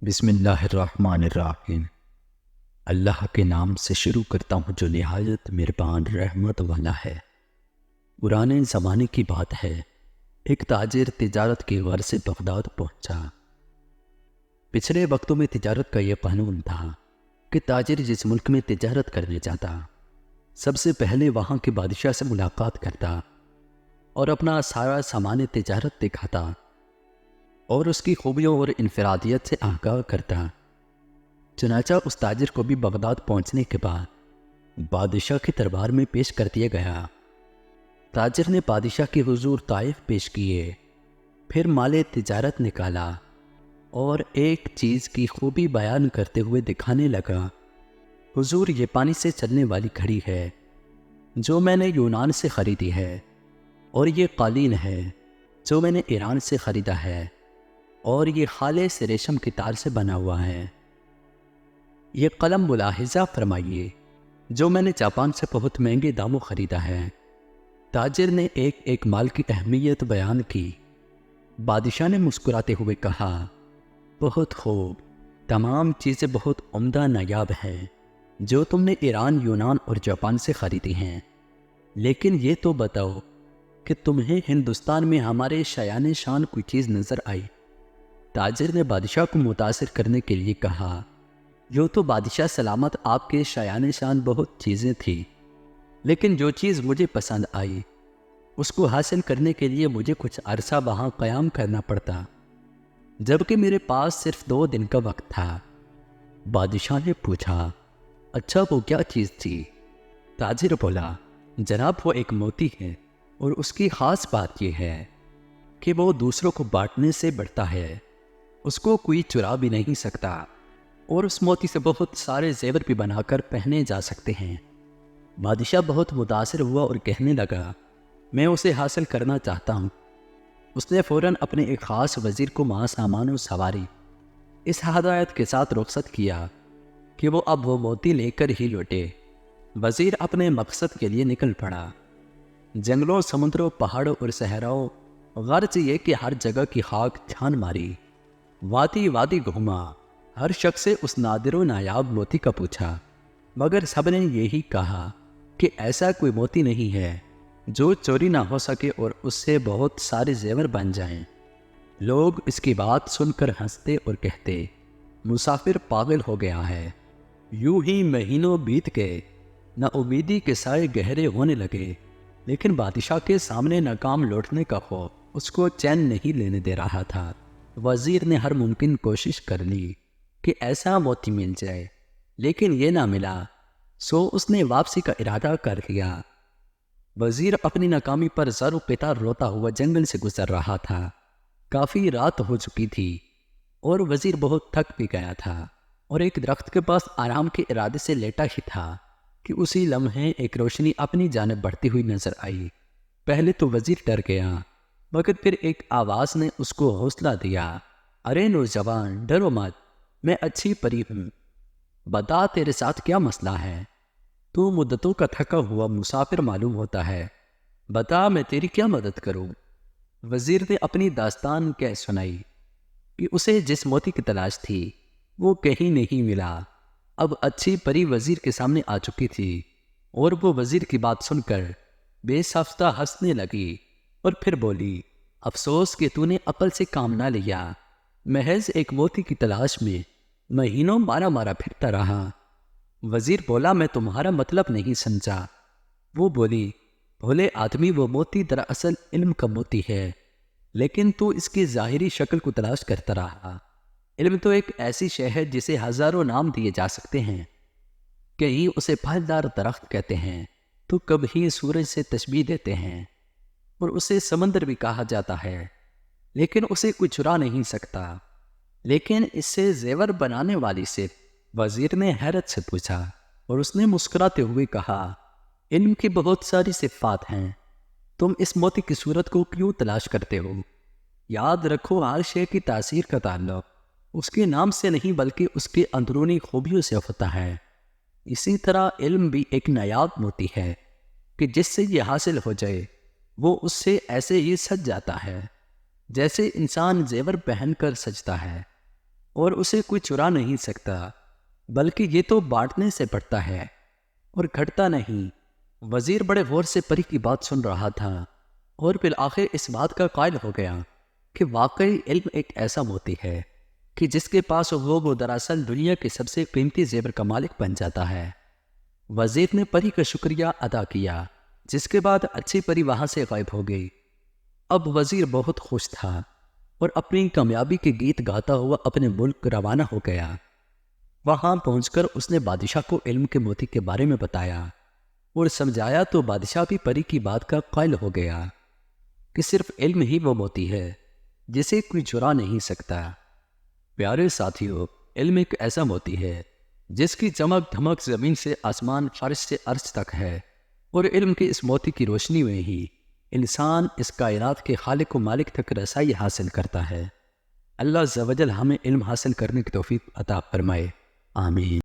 بسم اللہ الرحمن الرحیم۔ اللہ کے نام سے شروع کرتا ہوں جو نہایت مہربان رحمت والا ہے۔ پرانے زمانے کی بات ہے، ایک تاجر تجارت کے غرض سے بغداد پہنچا۔ پچھلے وقتوں میں تجارت کا یہ قانون تھا کہ تاجر جس ملک میں تجارت کرنے جاتا، سب سے پہلے وہاں کے بادشاہ سے ملاقات کرتا اور اپنا سارا سامان تجارت دکھاتا اور اس کی خوبیوں اور انفرادیت سے آگاہ کرتا۔ چنانچہ اس تاجر کو بھی بغداد پہنچنے کے بعد بادشاہ کے دربار میں پیش کر دیا گیا۔ تاجر نے بادشاہ کے حضور طائف پیش کیے، پھر مال تجارت نکالا اور ایک چیز کی خوبی بیان کرتے ہوئے دکھانے لگا۔ حضور، یہ پانی سے چلنے والی گھڑی ہے جو میں نے یونان سے خریدی ہے، اور یہ قالین ہے جو میں نے ایران سے خریدا ہے، اور یہ خالص ریشم کی تار سے بنا ہوا ہے۔ یہ قلم ملاحظہ فرمائیے جو میں نے جاپان سے بہت مہنگے داموں خریدا ہے۔ تاجر نے ایک ایک مال کی اہمیت بیان کی۔ بادشاہ نے مسکراتے ہوئے کہا، بہت خوب، تمام چیزیں بہت عمدہ نایاب ہیں جو تم نے ایران، یونان اور جاپان سے خریدی ہیں، لیکن یہ تو بتاؤ کہ تمہیں ہندوستان میں ہمارے شایان شان کوئی چیز نظر آئی؟ تاجر نے بادشاہ کو متاثر کرنے کے لیے کہا، یوں تو بادشاہ سلامت، آپ کے شایان شان بہت چیزیں تھیں، لیکن جو چیز مجھے پسند آئی اس کو حاصل کرنے کے لیے مجھے کچھ عرصہ وہاں قیام کرنا پڑتا، جبکہ میرے پاس صرف 2 دن کا وقت تھا۔ بادشاہ نے پوچھا، اچھا وہ کیا چیز تھی؟ تاجر بولا، جناب وہ ایک موتی ہے، اور اس کی خاص بات یہ ہے کہ وہ دوسروں کو بانٹنے سے بڑھتا ہے، اس کو کوئی چرا بھی نہیں سکتا، اور اس موتی سے بہت سارے زیور بھی بنا کر پہنے جا سکتے ہیں۔ بادشاہ بہت متاثر ہوا اور کہنے لگا، میں اسے حاصل کرنا چاہتا ہوں۔ اس نے فوراً اپنے ایک خاص وزیر کو ماہ سامان و سواری اس ہدایت کے ساتھ رخصت کیا کہ وہ اب وہ موتی لے کر ہی لوٹے۔ وزیر اپنے مقصد کے لیے نکل پڑا۔ جنگلوں، سمندروں، پہاڑوں اور صحراؤں، غرض یہ کہ ہر جگہ کی خاک چھان ماری، وادی وادی گھوما، ہر شخص سے اس نادر و نایاب موتی کا پوچھا، مگر سب نے یہی کہا کہ ایسا کوئی موتی نہیں ہے جو چوری نہ ہو سکے اور اس سے بہت سارے زیور بن جائیں۔ لوگ اس کی بات سن کر ہنستے اور کہتے، مسافر پاگل ہو گیا ہے۔ یوں ہی مہینوں بیت گئے، نا امیدی کے سائے گہرے ہونے لگے، لیکن بادشاہ کے سامنے ناکام لوٹنے کا خوف اس کو چین نہیں لینے دے رہا تھا۔ وزیر نے ہر ممکن کوشش کر لی کہ ایسا موتی مل جائے، لیکن یہ نہ ملا، سو اس نے واپسی کا ارادہ کر لیا۔ وزیر اپنی ناکامی پر زار و قطار روتا ہوا جنگل سے گزر رہا تھا۔ کافی رات ہو چکی تھی اور وزیر بہت تھک بھی گیا تھا، اور ایک درخت کے پاس آرام کے ارادے سے لیٹا ہی تھا کہ اسی لمحے ایک روشنی اپنی جانب بڑھتی ہوئی نظر آئی۔ پہلے تو وزیر ڈر گیا، مگر پھر ایک آواز نے اس کو حوصلہ دیا، ارے نوجوان، ڈرو مت، میں اچھی پری ہوں، بتا تیرے ساتھ کیا مسئلہ ہے؟ تو مدتوں کا تھکا ہوا مسافر معلوم ہوتا ہے، بتا میں تیری کیا مدد کروں؟ وزیر نے اپنی داستان کہہ سنائی کہ اسے جس موتی کی تلاش تھی وہ کہیں نہیں ملا۔ اب اچھی پری وزیر کے سامنے آ چکی تھی، اور وہ وزیر کی بات سن کر بے ساختہ ہنسنے لگی، اور پھر بولی، افسوس کہ تو نے عقل سے کام نہ لیا، محض ایک موتی کی تلاش میں مہینوں مارا مارا پھرتا رہا۔ وزیر بولا، میں تمہارا مطلب نہیں سمجھا۔ وہ بولی، بھولے آدمی، وہ موتی دراصل علم کا موتی ہے، لیکن تو اس کی ظاہری شکل کو تلاش کرتا رہا۔ علم تو ایک ایسی شے ہے جسے ہزاروں نام دیے جا سکتے ہیں، کہیں اسے پھلدار درخت کہتے ہیں، تو کبھی سورج سے تشبیہ دیتے ہیں، اور اسے سمندر بھی کہا جاتا ہے، لیکن اسے کوئی چرا نہیں سکتا۔ لیکن اس سے زیور بنانے والی سے وزیر نے حیرت سے پوچھا، اور اس نے مسکراتے ہوئے کہا، علم کی بہت ساری صفات ہیں، تم اس موتی کی صورت کو کیوں تلاش کرتے ہو؟ یاد رکھو، ہر شے کی تاثیر کا تعلق اس کے نام سے نہیں بلکہ اس کے اندرونی خوبیوں سے ہوتا ہے۔ اسی طرح علم بھی ایک نایاب موتی ہے کہ جس سے یہ حاصل ہو جائے وہ اس سے ایسے ہی سج جاتا ہے جیسے انسان زیور پہن کر سجتا ہے، اور اسے کوئی چرا نہیں سکتا، بلکہ یہ تو بانٹنے سے بڑھتا ہے اور گھٹتا نہیں۔ وزیر بڑے غور سے پری کی بات سن رہا تھا اور بالآخر اس بات کا قائل ہو گیا کہ واقعی علم ایک ایسا موتی ہے کہ جس کے پاس ہو وہ دراصل دنیا کے سب سے قیمتی زیور کا مالک بن جاتا ہے۔ وزیر نے پری کا شکریہ ادا کیا، جس کے بعد اچھی پری وہاں سے غائب ہو گئی۔ اب وزیر بہت خوش تھا اور اپنی کامیابی کے گیت گاتا ہوا اپنے ملک روانہ ہو گیا۔ وہاں پہنچ کر اس نے بادشاہ کو علم کے موتی کے بارے میں بتایا اور سمجھایا تو بادشاہ بھی پری کی بات کا قائل ہو گیا کہ صرف علم ہی وہ موتی ہے جسے کوئی چرا نہیں سکتا۔ پیارے ساتھیو، علم ایک ایسا موتی ہے جس کی چمک دھمک زمین سے آسمان، فرش سے عرش تک ہے، اور علم کے اس موتی کی روشنی میں ہی انسان اس کائنات کے خالق و مالک تک رسائی حاصل کرتا ہے۔ اللہ عز و جل ہمیں علم حاصل کرنے کی توفیق عطا فرمائے، آمین۔